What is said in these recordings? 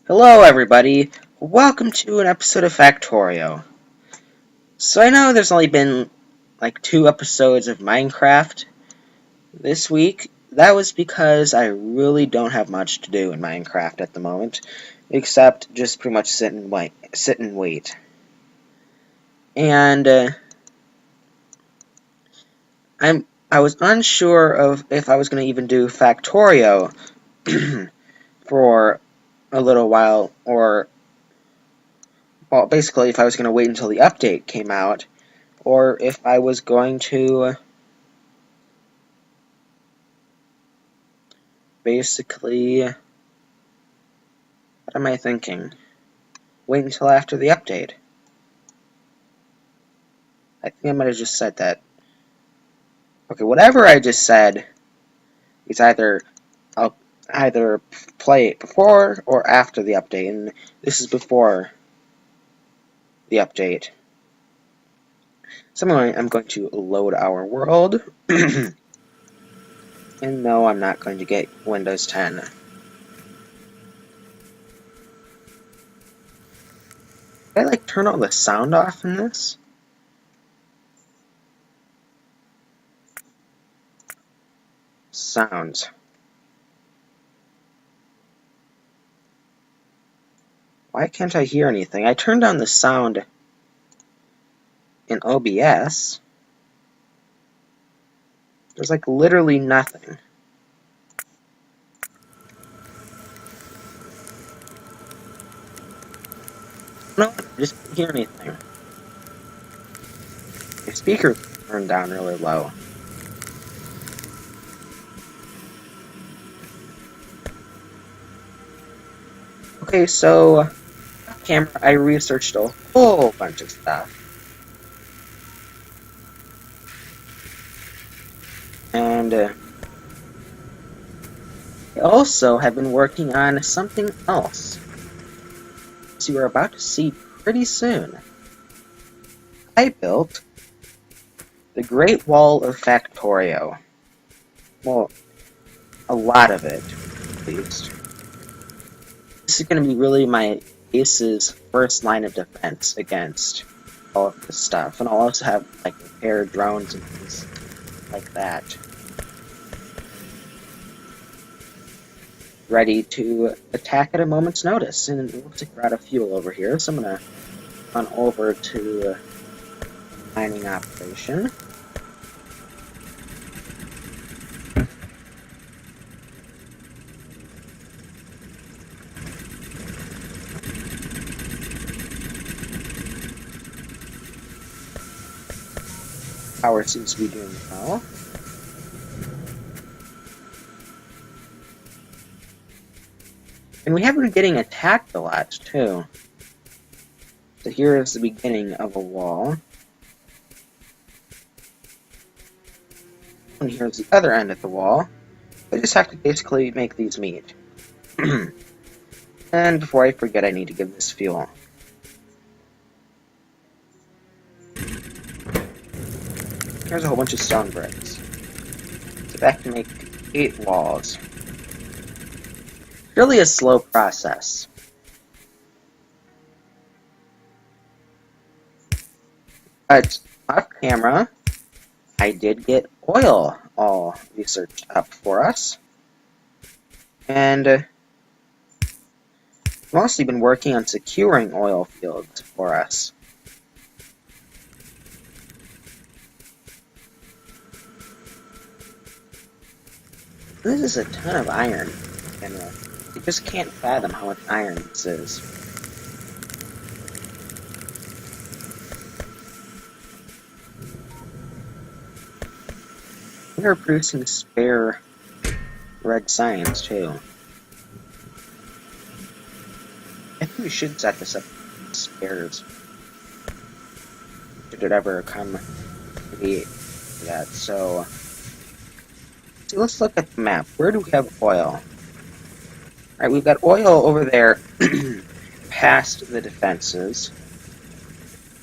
Hello, everybody. Welcome to an episode of Factorio. So I know there's only been like 2 episodes of Minecraft this week. That was because I really don't have much to do in Minecraft at the moment, except just pretty much sit and wait. And I was unsure of if I was going to even do Factorio for a little while, or well, basically if I was going to wait until the update came out, or if I was going to basically, what am I thinking? Wait until after the update. I think I might have just said that. Okay, whatever I just said is I'll either play it before or after the update, and this is before the update. So I'm going to load our world. And no, I'm not going to get Windows 10. Did I like turn all the sound off in this? Sounds. Why can't I hear anything? I turned down the sound in OBS. There's like literally nothing. No, I just can't hear anything. My speaker's turned down really low. Okay, so off camera, I researched a whole bunch of stuff. And I also have been working on something else. So you're about to see pretty soon. I built the Great Wall of Factorio. Well, a lot of it, at least. This is going to be really my base's first line of defense against all of this stuff. And I'll also have, like, repair drones and things like that ready to attack at a moment's notice. And it looks like we're out of fuel over here, so I'm going to run over to mining operation. Power seems to be doing well. And we have been getting attacked a lot, too. So here is the beginning of a wall. And here's the other end of the wall. I just have to basically make these meet. And before I forget, I need to give this fuel. Here's a whole bunch of stone bricks. So back to make 8 walls. Really a slow process. But off camera, I did get oil all researched up for us. And I've mostly been working on securing oil fields for us. This is a ton of iron, in general. You just can't fathom how much iron this is. We are producing spare red signs, too. I think we should set this up as spares. Should it ever come to be that, so let's look at the map. Where do we have oil? Alright, we've got oil over there past the defenses.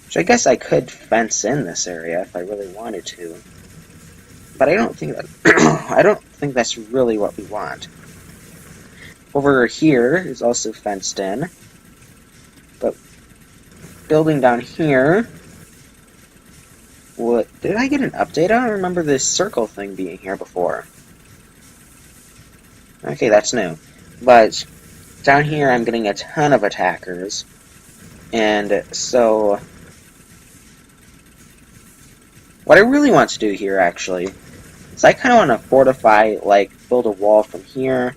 Which I guess I could fence in this area if I really wanted to. But I don't think that I don't think that's really what we want. Over here is also fenced in. But building down here... What? Did I get an update? I don't remember this circle thing being here before. Okay, that's new. But down here I'm getting a ton of attackers. And so... What I really want to do here, actually, is I kind of want to fortify, like, build a wall from here.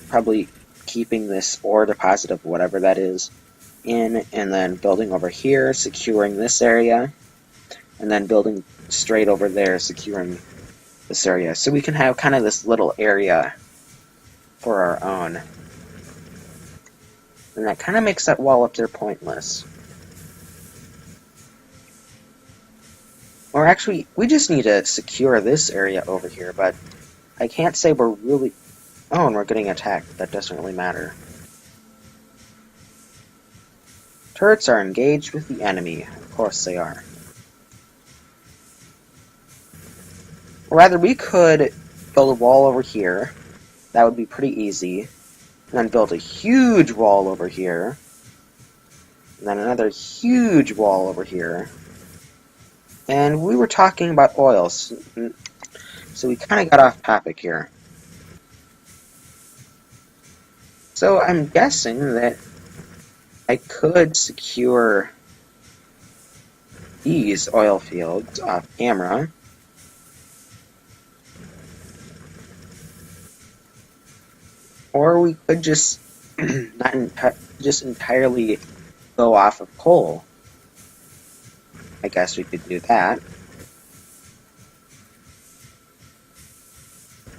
Probably keeping this ore deposit of whatever that is in, and then building over here, securing this area, and then building straight over there, securing this area. So we can have kind of this little area for our own. And that kind of makes that wall up there pointless. Or actually, we just need to secure this area over here, but I can't say we're really... Oh, and we're getting attacked. That doesn't really matter. Turrets are engaged with the enemy. Of course they are. Or rather, we could build a wall over here. That would be pretty easy. And then build a huge wall over here. And then another huge wall over here. And we were talking about oil, so we kind of got off topic here. So I'm guessing that I could secure these oil fields off camera. Or we could just just entirely go off of coal. I guess we could do that.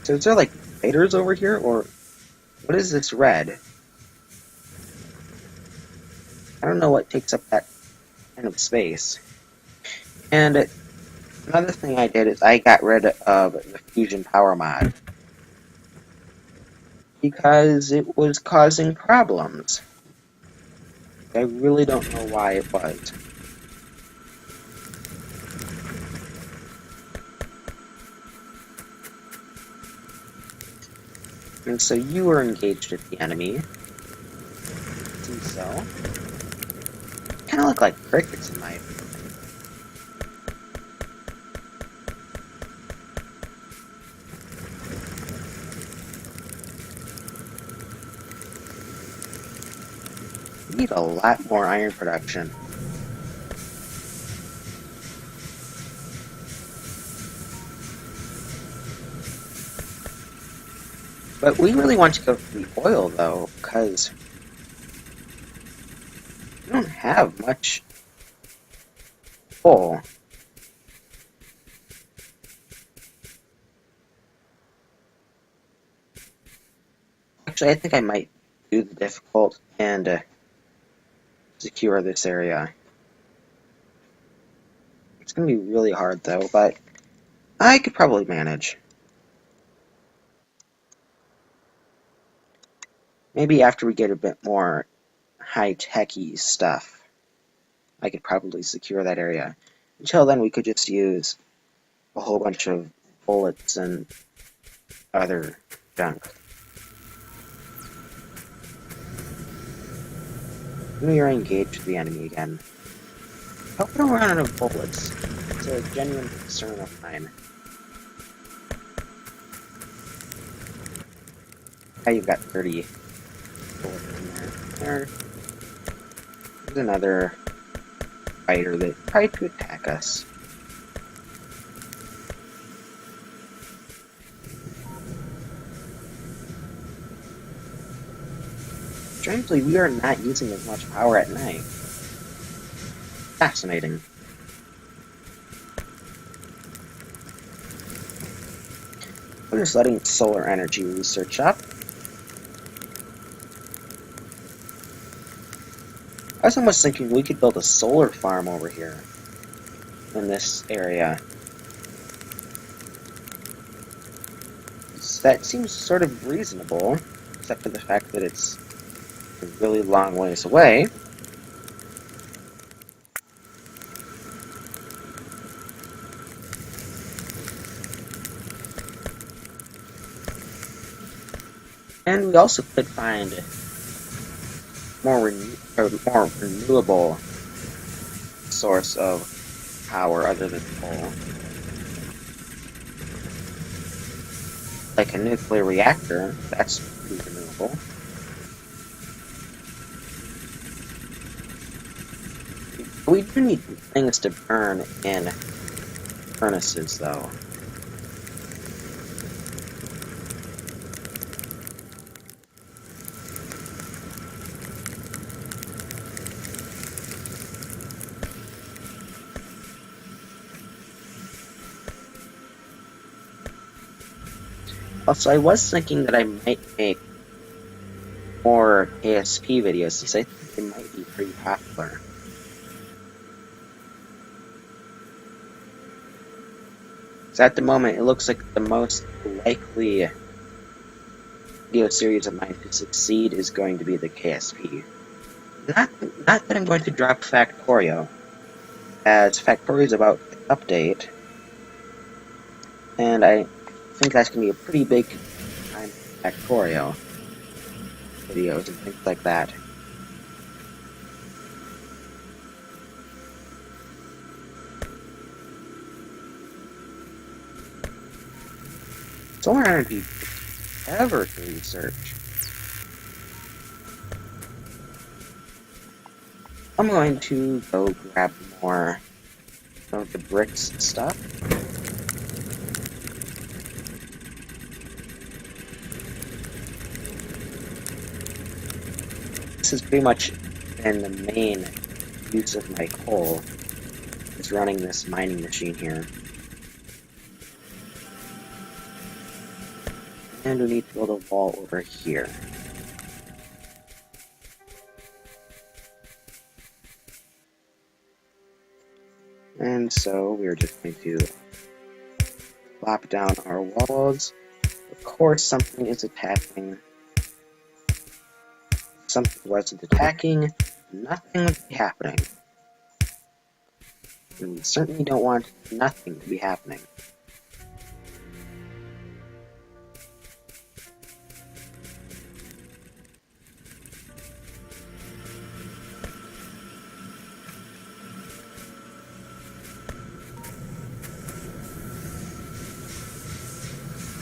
So is there like fighters over here, or what is this red? I don't know what takes up that kind of space. And another thing I did is I got rid of the fusion power mod because it was causing problems. I really don't know why it was. And so you were engaged with the enemy. See so. Kind of look like crickets in my opinion. We need a lot more iron production. But we really want to go for the oil, though, because we don't have much coal. Actually, I think I might do the difficult and secure this area. It's going to be really hard, though, but I could probably manage. Maybe after we get a bit more high-techy stuff, I could probably secure that area. Until then, we could just use a whole bunch of bullets and other junk. We are engaged with the enemy again. Hope we don't run out of bullets. It's a genuine concern of mine. Now you've got 30 bullets in there. There's another fighter that tried to attack us. Strangely, we are not using as much power at night. Fascinating. I'm just letting solar energy research up. I was almost thinking we could build a solar farm over here in this area. That seems sort of reasonable, except for the fact that it's a really long ways away. And we also could find more renewable source of power other than coal. Like a nuclear reactor, that's pretty renewable. We do need things to burn in furnaces, though. Also, I was thinking that I might make more ASP videos, since I think they might be pretty popular. So at the moment, it looks like the most likely video series of mine to succeed is going to be the KSP. Not that I'm going to drop Factorio, as Factorio is about to update, and I think that's going to be a pretty big time for Factorio videos and things like that. Solar energy is ever to research. I'm going to go grab more of the bricks and stuff. This has pretty much been the main use of my coal, is running this mining machine here. And we need to build a wall over here. And so we're just going to plop down our walls. Of course, something is attacking. If something wasn't attacking, nothing would be happening. And we certainly don't want nothing to be happening.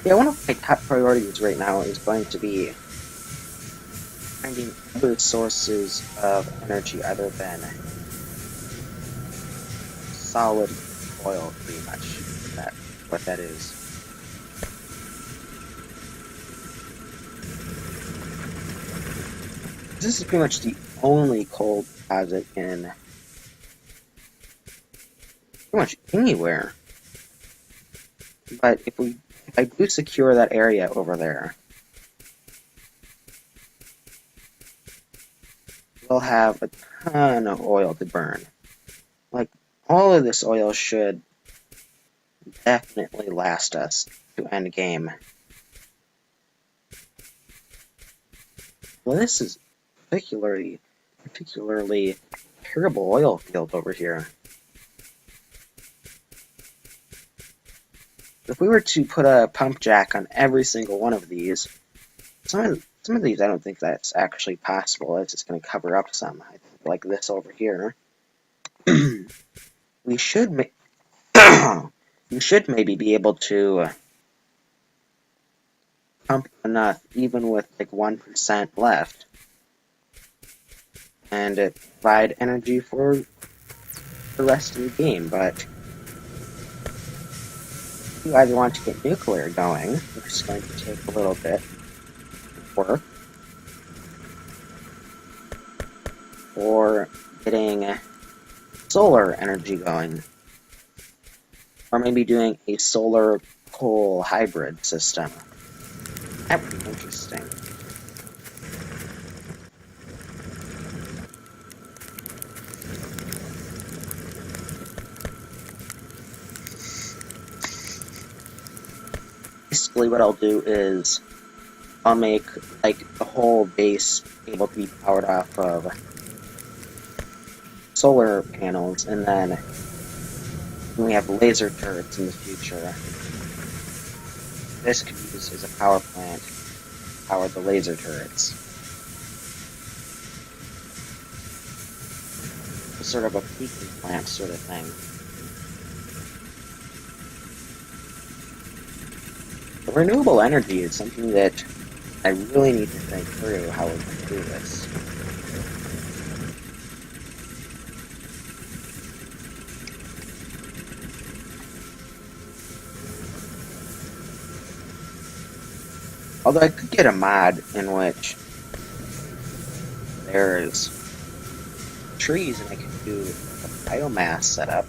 Yeah, one of my top priorities right now is going to be finding other sources of energy other than solid oil, pretty much. That's what that is. This is pretty much the only coal deposit in pretty much anywhere. But if I do secure that area over there, we'll have a ton of oil to burn. Like, all of this oil should definitely last us to end game. Well, this is particularly terrible oil field over here. If we were to put a pump jack on every single one of these, some of these I don't think that's actually possible. It's just going to cover up some, like this over here. we should maybe be able to pump enough, even with like 1% left, and provide energy for the rest of the game. But you either want to get nuclear going, which is going to take a little bit of work, or getting solar energy going, or maybe doing a solar coal hybrid system. That would be interesting. Basically what I'll do is I'll make like the whole base able to be powered off of solar panels, and then when we have laser turrets in the future, this could be used as a power plant power the laser turrets. It's sort of a peaking plant sort of thing. But renewable energy is something that I really need to think through how we're going to do this. Although I could get a mod in which there's trees and I could do a biomass setup.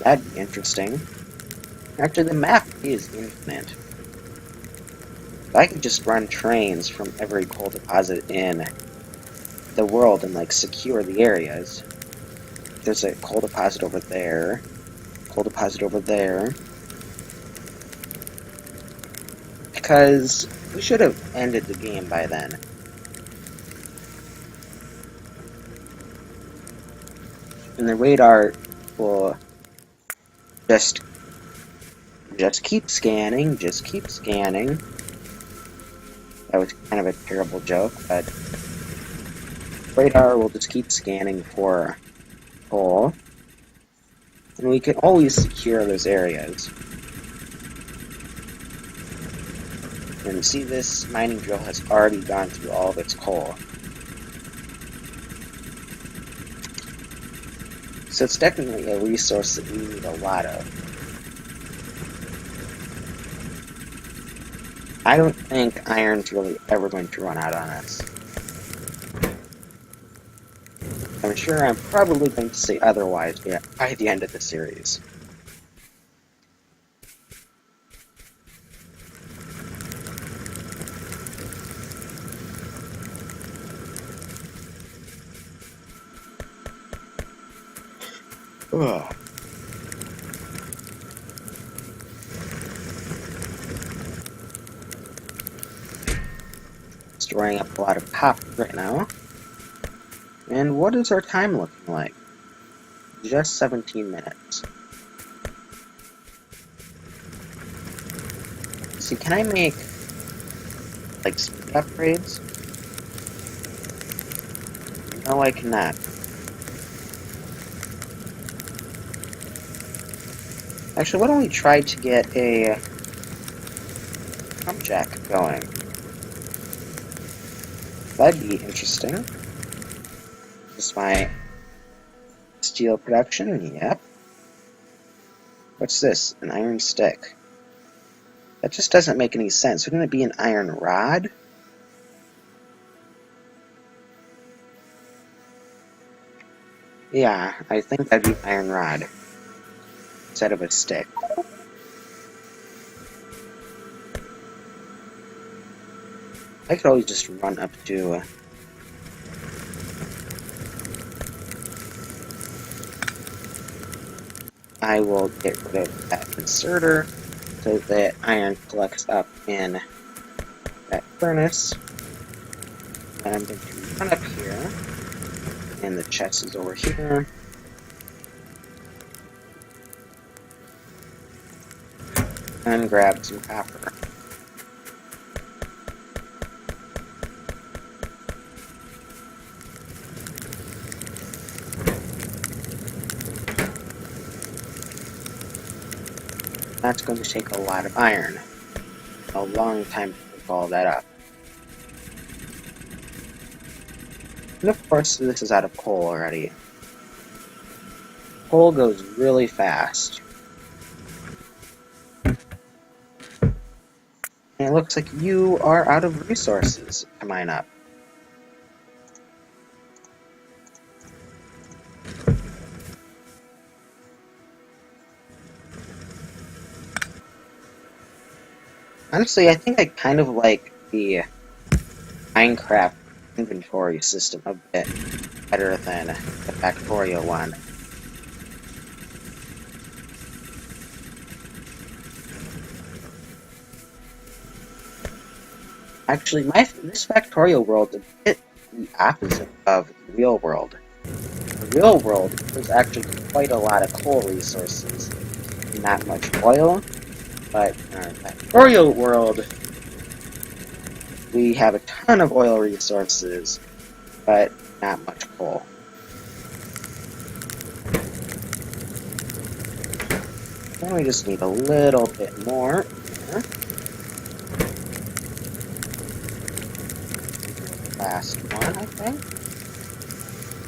That'd be interesting. Actually, the map is infinite. If I could just run trains from every coal deposit in the world and, like, secure the areas. There's a coal deposit over there. Coal deposit over there. Because we should have ended the game by then. And the radar will just keep scanning, just keep scanning. That was kind of a terrible joke, but radar will just keep scanning for coal. And we can always secure those areas. And see, this mining drill has already gone through all of its coal. So it's definitely a resource that we need a lot of. I don't think iron's really ever going to run out on us. I'm sure I'm probably going to say otherwise by the end of the series. Ugh. Storing up a lot of copper right now. And what is our time looking like? Just 17 minutes. See, can I make, like, speed upgrades? No, I cannot. Actually, why don't we try to get a pump jack going? That'd be interesting. Just my steel production, yep. What's this? An iron stick. That just doesn't make any sense. Wouldn't it be an iron rod? Yeah, I think that'd be an iron rod instead of a stick. I could always just run up to I will get rid of that inserter so that iron collects up in that furnace. And I'm going to run up here, and the chest is over here. And grab some copper. That's going to take a lot of iron. A long time to pick all that up. And of course, this is out of coal already. Coal goes really fast. And it looks like you are out of resources to mine up. Honestly, I think I kind of like the Minecraft inventory system a bit better than the Factorio one. Actually, this Factorio world is a bit the opposite of the real world. The real world, there's actually quite a lot of coal resources, not much oil, but in our Factorio world, we have a ton of oil resources, but not much coal. And we just need a little bit more here. Last one, I think.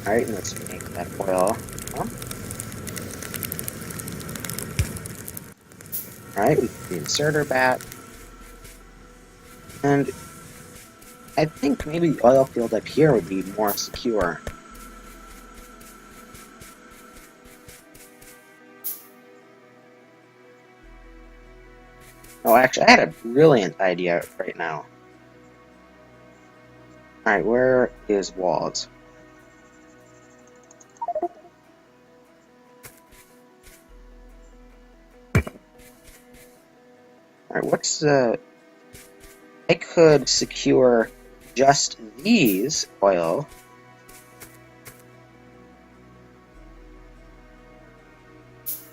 Alright, let's make that oil pump. Alright, we put the inserter back. And I think maybe the oil field up here would be more secure. Oh, actually, I had a brilliant idea right now. Alright, where is Walt? Alright, what's the... I could secure just these oil.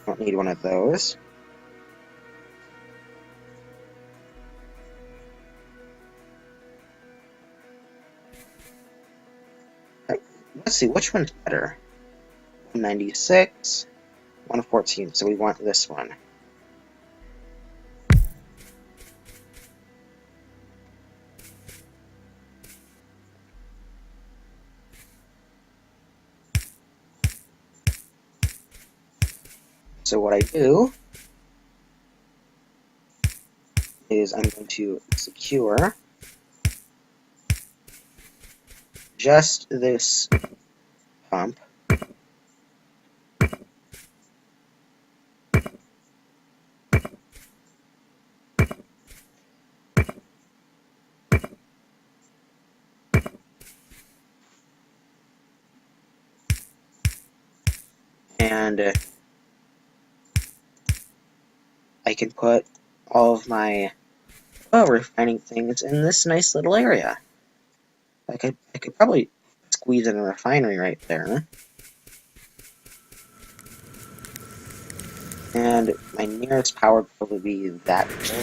Don't need one of those. Alright, let's see, which one's better? 196, 114, so we want this one. So what I do is I'm going to secure just this pump. And I can put all of my oil refining things in this nice little area. I could probably squeeze in a refinery right there. And my nearest power would probably be that pole.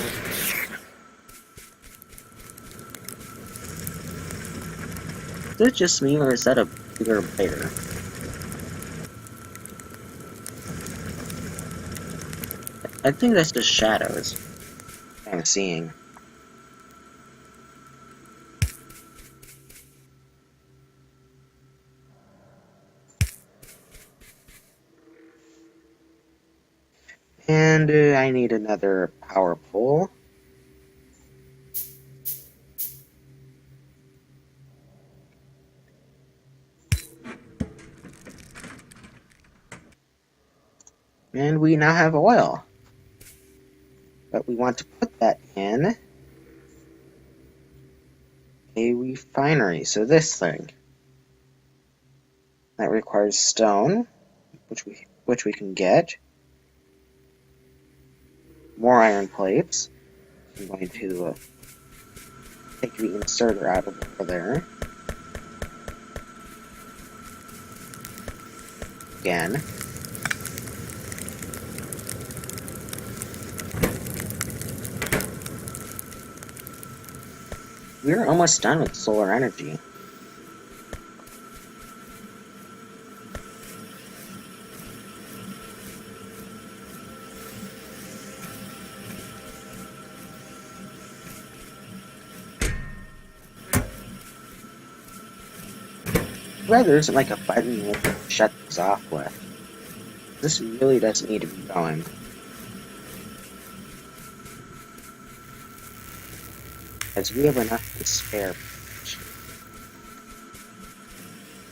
Is it just me, or is that a bigger bear? I think that's just shadows I'm seeing. And I need another power pole. And we now have oil. But we want to put that in a refinery. So this thing. That requires stone, which we can get. More iron plates. I'm going to take the inserter out of over there. Again. We're almost done with solar energy. Where there isn't like a button you can shut this off with. This really doesn't need to be going. As we have enough to spare.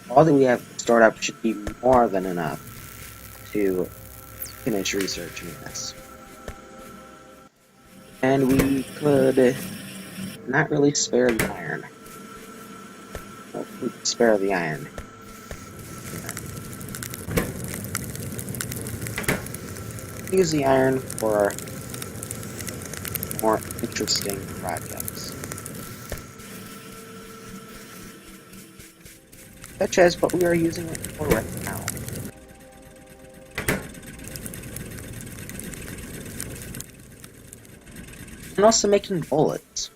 All that we have stored up should be more than enough to finish researching this. And we could not really spare the iron. Well, we could spare the iron. Use the iron for more interesting projects. such as what we are using it for right now. And also making bullets.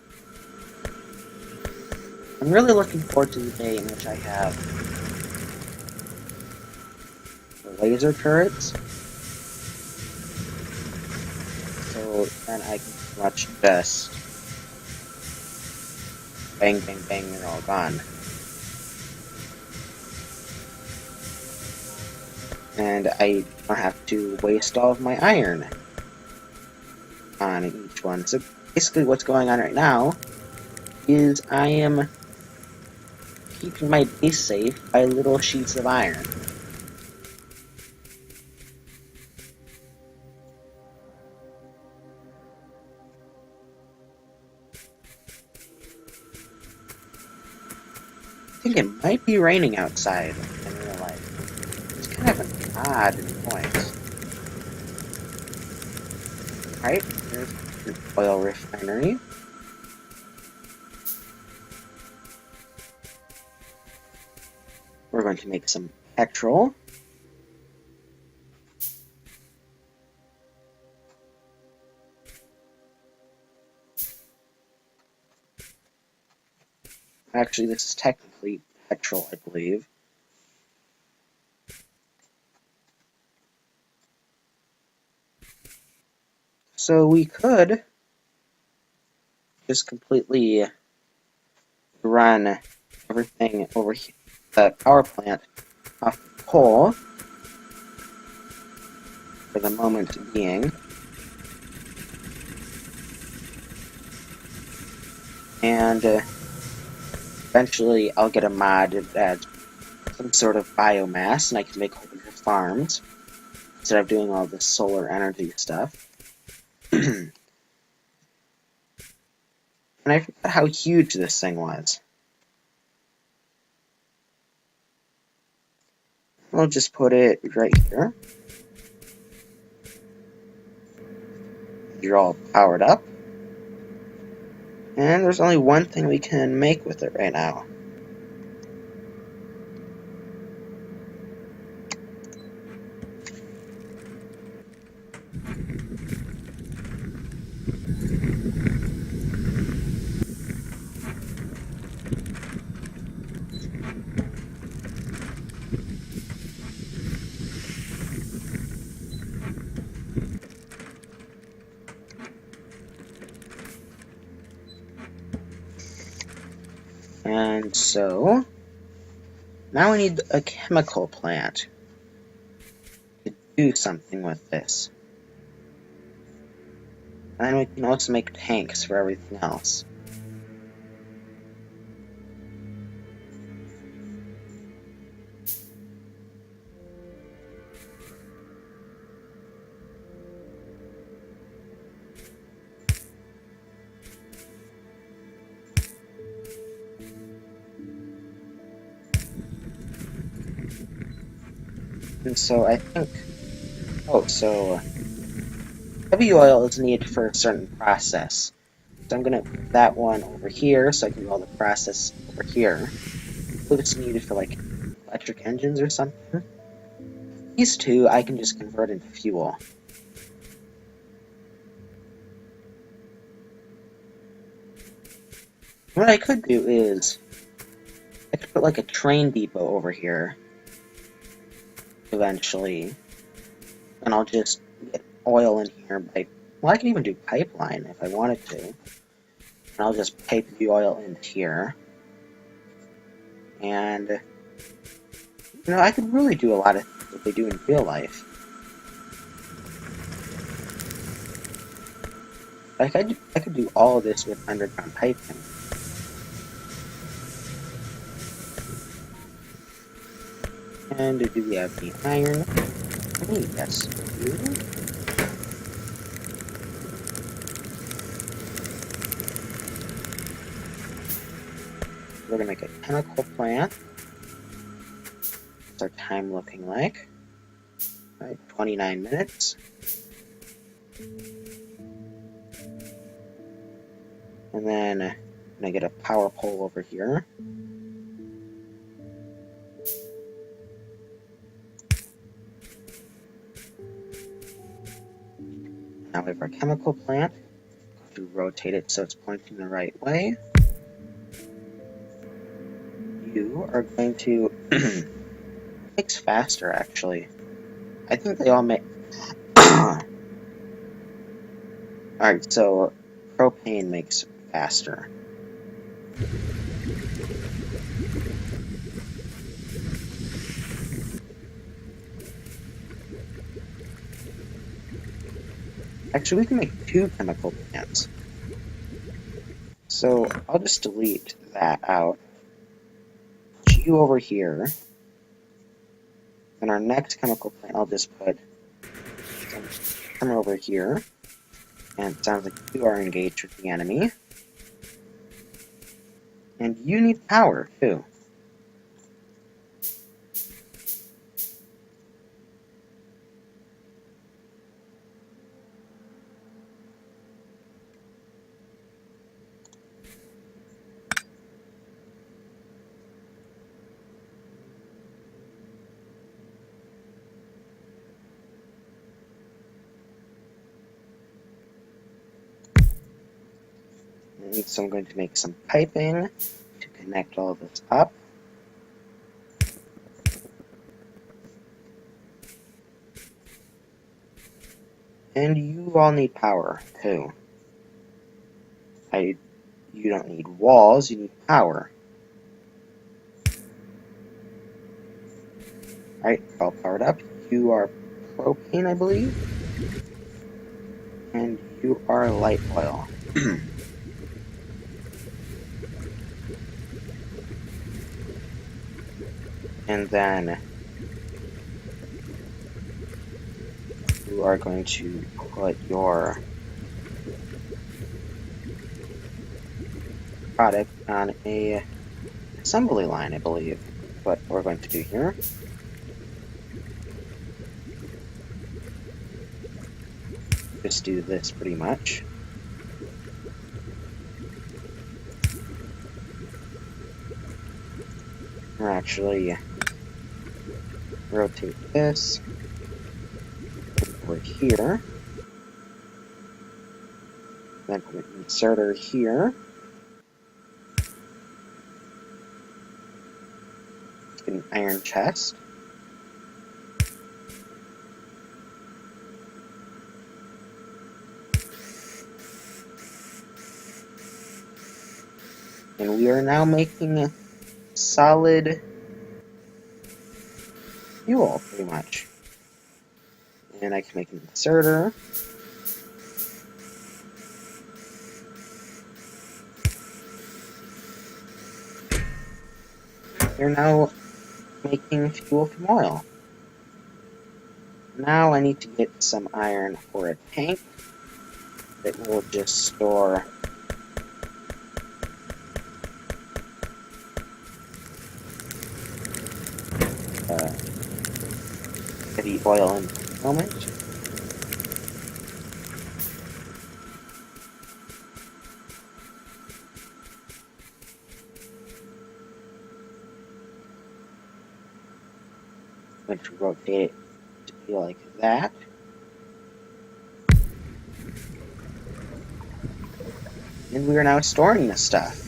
I'm really looking forward to the day in which I have the laser turrets. So then I can pretty much just bang, bang, bang, they're all gone. And I don't have to waste all of my iron on each one. So basically what's going on right now is I am keeping my base safe by little sheets of iron. I think it might be raining outside in real life. It's kind of an odd noise. Alright, there's an oil refinery. We're going to make some petrol. Actually, this is technically petrol, I believe. So we could just completely run everything over here, the power plant off the coal for the moment being. And eventually I'll get a mod that adds some sort of biomass, and I can make whole bunch of farms instead of doing all this solar energy stuff. And I forgot how huge this thing was. We'll just put it right here. You're all powered up. And there's only one thing we can make with it right now. And so, now we need a chemical plant to do something with this. And then we can also make tanks for everything else. And so I think, heavy oil is needed for a certain process. So I'm going to put that one over here so I can do all the process over here. I believe it's needed for like electric engines or something. These two I can just convert into fuel. What I could do is, I could put like a train depot over here eventually, and I'll just get oil in here by, well, I can even do pipeline if I wanted to, and I'll just pipe the oil into here, and, you know, I could really do a lot of things that they do in real life. Like, I could do all of this with underground piping. And do we have the iron? Yes, we do. We're gonna make a chemical plant. What's our time looking like? Alright, 29 minutes. And then I'm gonna get a power pole over here. Now we have our chemical plant. To rotate it so it's pointing the right way. You are going to makes faster actually. I think they all make Alright, so propane makes faster. Actually, we can make 2 chemical plants. So I'll just delete that out. Put you over here. And our next chemical plant, I'll just put some camera over here. And it sounds like you are engaged with the enemy. And you need power, too. And so I'm going to make some piping to connect all of this up. And you all need power, too. You don't need walls, you need power. Alright, all powered up. You are propane, I believe. And you are light oil. And then you are going to put your product on a assembly line, I believe. What we're going to do here. Just do this pretty much. Or actually rotate this over here. Then put an inserter here. Let's get an iron chest. And we are now making solid fuel, pretty much. And I can make an inserter. We're now making fuel from oil. Now I need to get some iron for a tank that will just store heavy oil in the moment. I'm going to rotate it to be like that. And we are now storing this stuff.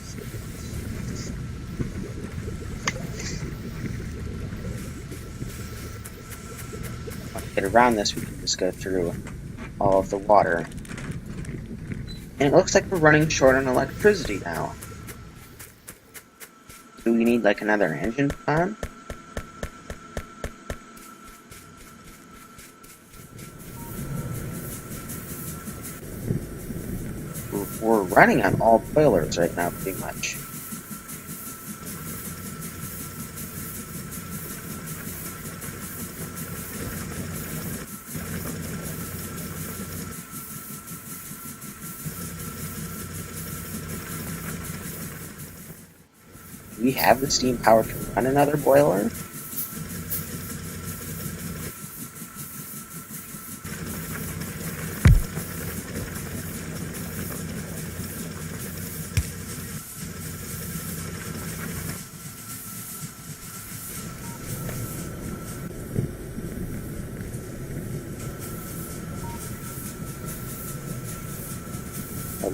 To get around this, we can just go through all of the water. And it looks like we're running short on electricity now. Do we need like another engine on? We're running on all boilers right now, pretty much. Do we have the steam power to run another boiler?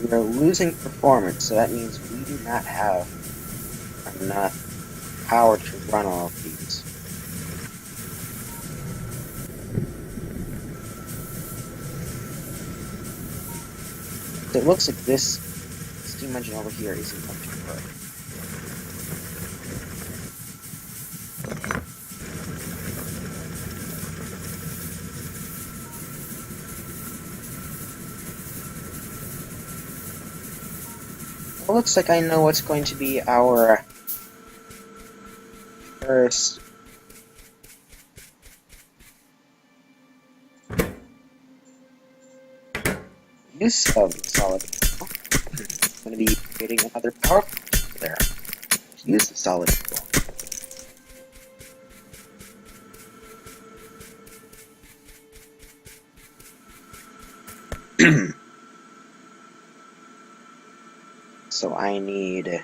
we are losing performance, so that means we do not have enough power to run all of these. So it looks like this steam engine over here isn't going to work. Well, looks like I know what's going to be our first use of the solid fuel. I'm going to be creating another power plant there to use the solid fuel. So I need a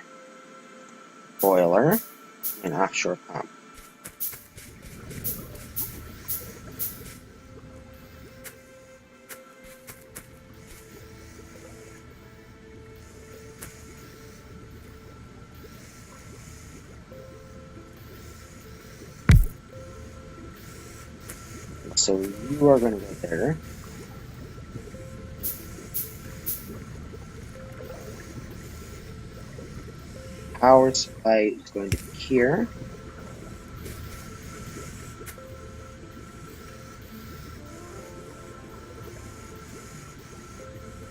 boiler, an offshore pump. So you are going to go there. Power supply is going to be here.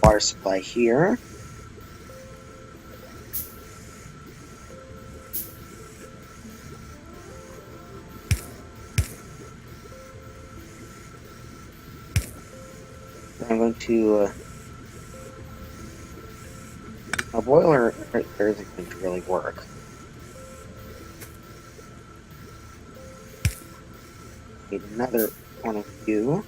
Water supply here. I'm going to a boiler right there isn't going to really work. Need another one of you.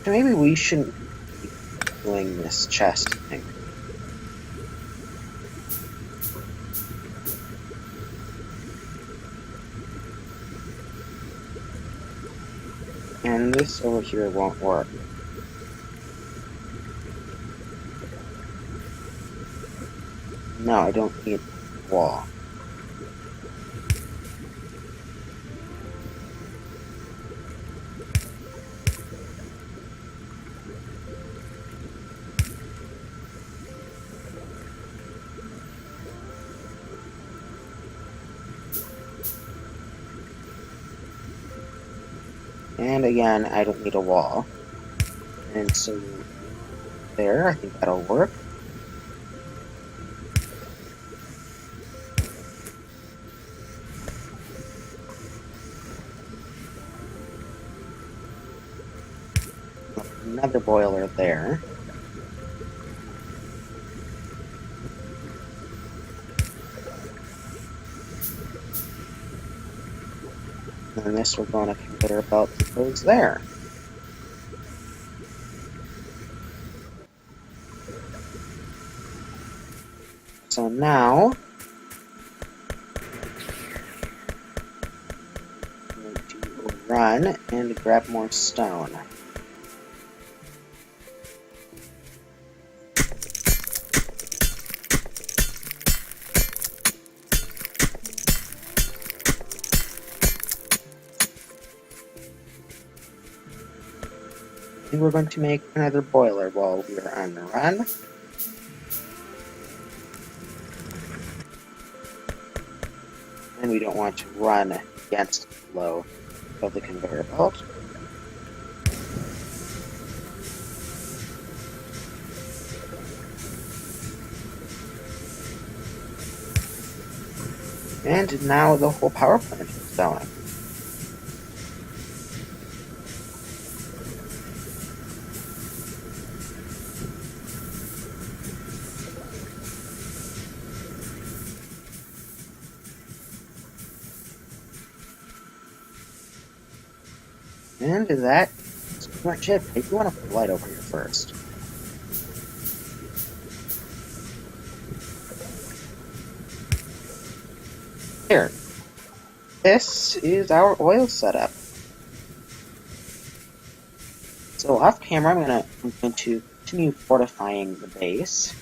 So maybe we shouldn't be doing this chest thing. And this over here won't work. No, I don't need a wall. And again, I don't need a wall. And so there, I think that'll work. Another boiler there. And this we're going to conveyor belt that goes there. So now I'm going to run and grab more stone. And we're going to make another boiler while we are on the run. And we don't want to run against the flow of the conveyor belt. And now the whole power plant is going. And that's pretty much it. If you want to put light over here first. Here. This is our oil setup. So off camera, I'm going to continue fortifying the base.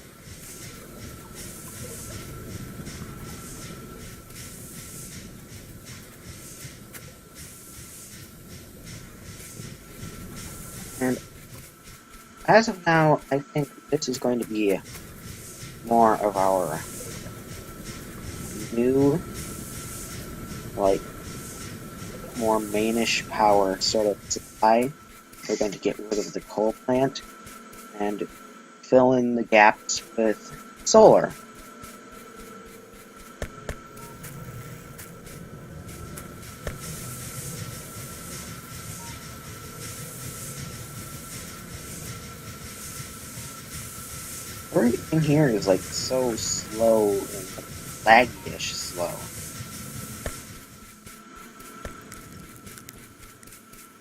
And as of now, I think this is going to be more of our new, like, more mainish power sort of supply. We're going to get rid of the coal plant and fill in the gaps with solar. Everything here is like so slow and laggy-ish slow.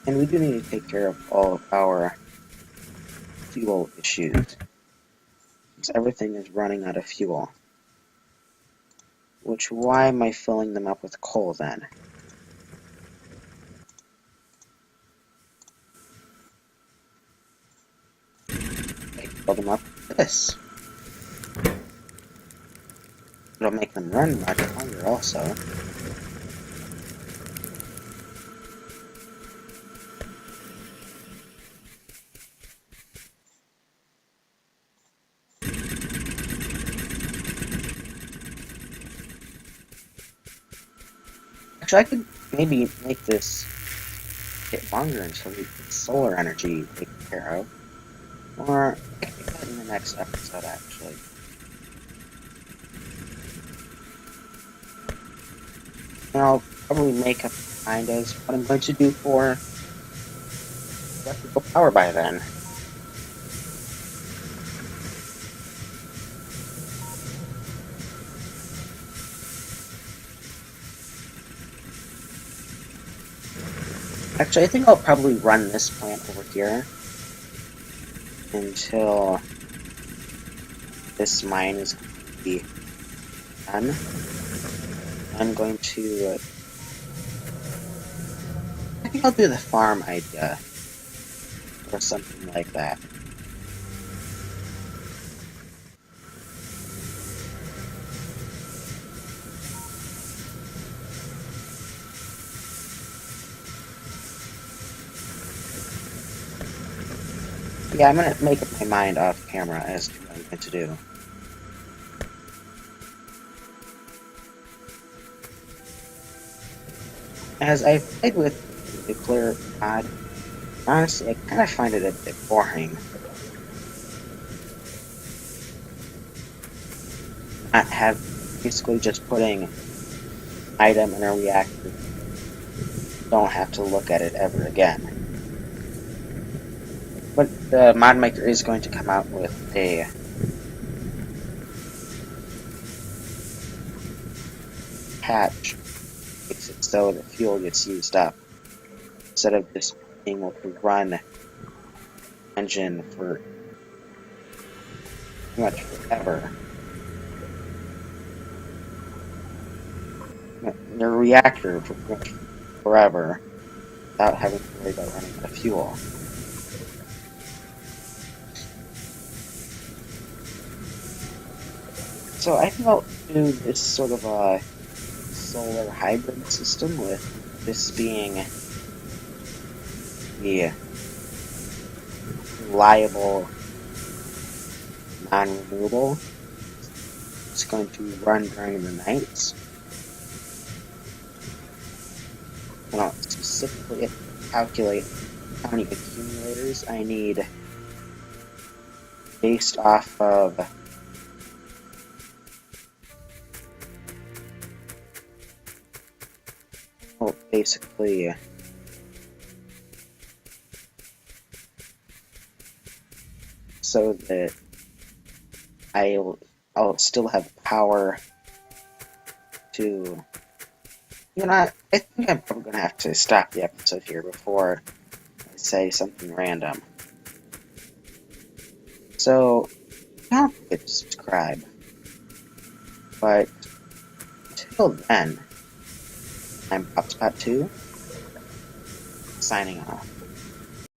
And we do need to take care of all of our fuel issues, because everything is running out of fuel. Which, why am I filling them up with coal then? I can fill them up with this. It'll make them run much longer also. Actually, I could maybe make this get longer until we get solar energy taken care of. Or I can do that in the next episode, actually. And I'll probably make up kind of what I'm going to do for electrical power by then. Actually, I think I'll probably run this plant over here until this mine is going to be done. I'm going to... I think I'll do the farm idea, or something like that. Yeah, I'm gonna make up my mind off camera as to what I'm going to do. As I've played with the nuclear mod, honestly, I kind of find it a bit boring. Not have basically just putting item in a reactor. Don't have to look at it ever again. But the mod maker is going to come out with a patch makes it so the fuel gets used up instead of just being able to run engine for pretty much forever. The reactor for pretty much forever without having to worry about running out of fuel. So I think I'll do this sort of a solar hybrid system, with this being the reliable non-renewable. It's going to run during the nights. And I'll specifically calculate how many accumulators I need based off of basically so that I'll still have power to, I think I'm probably gonna have to stop the episode here before I say something random. So don't forget to subscribe. But until then, I'm Popspot2, signing off.